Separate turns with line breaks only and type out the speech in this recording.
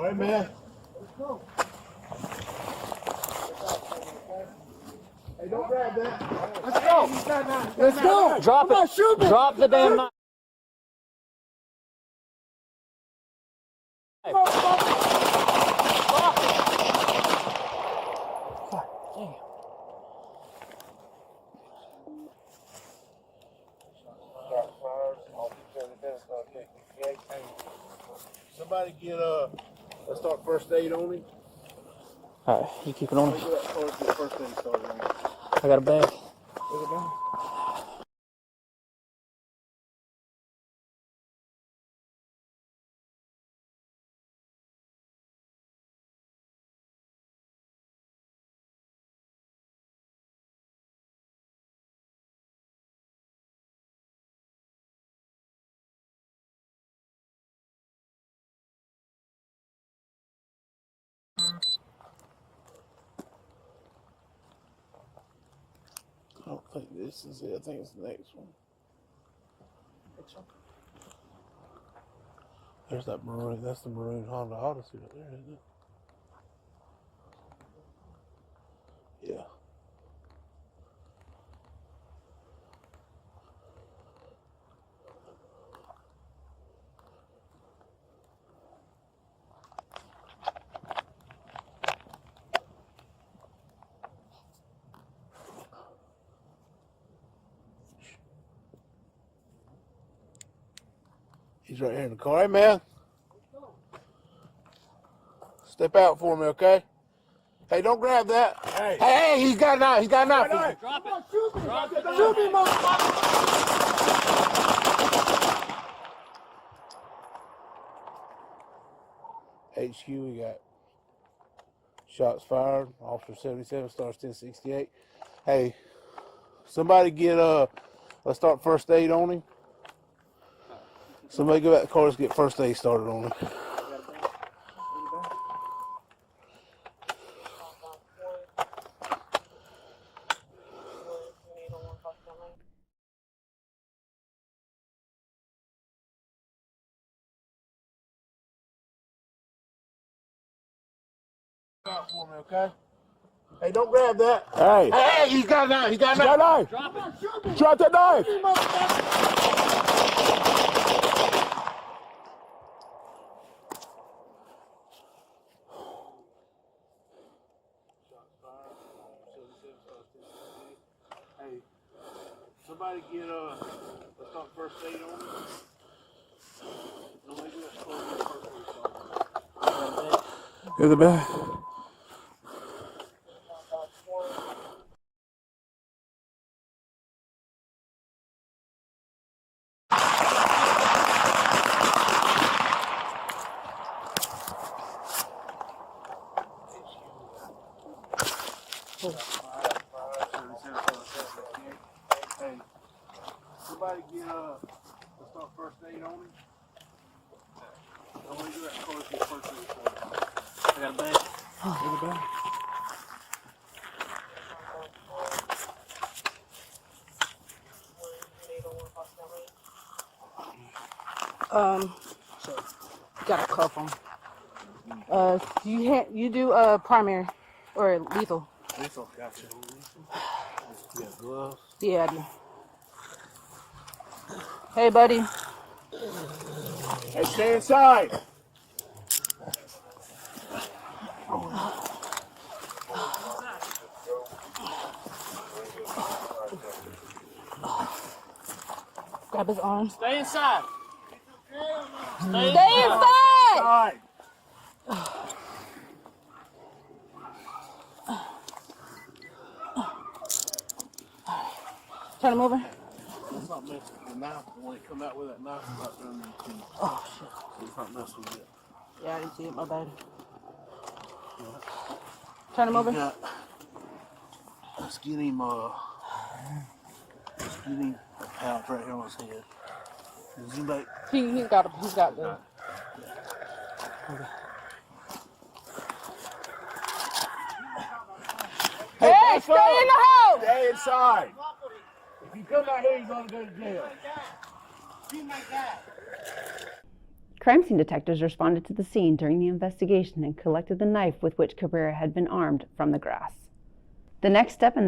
right, man. Let's go. Hey, don't grab that. Let's go. Let's go.
Drop it.
Shoot me.
Drop the damn knife. Drop it. God damn.
Somebody get let's start first aid on him.
All right, you keep it on.
First aid started on him.
I got a bag.
There's a bag. I don't think this is it. I think it's the next one. There's that maroon. That's the maroon Honda Odyssey right there, isn't it? Yeah. He's right here in the car. Hey, man. Step out for me, okay? Hey, don't grab that. Hey, he's got a knife. He's got a knife.
Drop it.
Shoot me.
Drop it.
Shoot me, motherfucker. HQ, we got shots fired. Officer 77, stars 1068. Hey, somebody get, let's start first aid on him. Somebody go back to the cars, get first aid started on him. Out for me, okay? Hey, don't grab that. Hey, he's got a knife. He's got a knife.
Drop it.
Drop that knife. Hey, somebody get let's start first aid on him. Nobody do that first aid on. Here's the bag. Hey, somebody get let's start first aid on him. Nobody do that first aid on him.
I got a bag.
Here's the bag.
Got a cuff on. You do primary or lethal?
Lethal, gotcha. You got gloves?
Yeah, I do. Hey, buddy.
Hey, stay inside.
Grab his arm.
Stay inside.
Stay inside! Turn him over.
Let's not mess with the knife. When it come out with that knife, it's not done anything.
Oh, shit.
Let's not mess with it.
Yeah, I didn't see it. My bad. Turn him over.
Let's get him a pouch right here on his head. Does anybody?
He's got the. Okay. Hey, stay in the house!
Stay inside. If you come out here, you're gonna go to jail.
Crime scene detectives responded to the scene during the investigation and collected the knife with which Cabrera had been armed from the grass. The next step in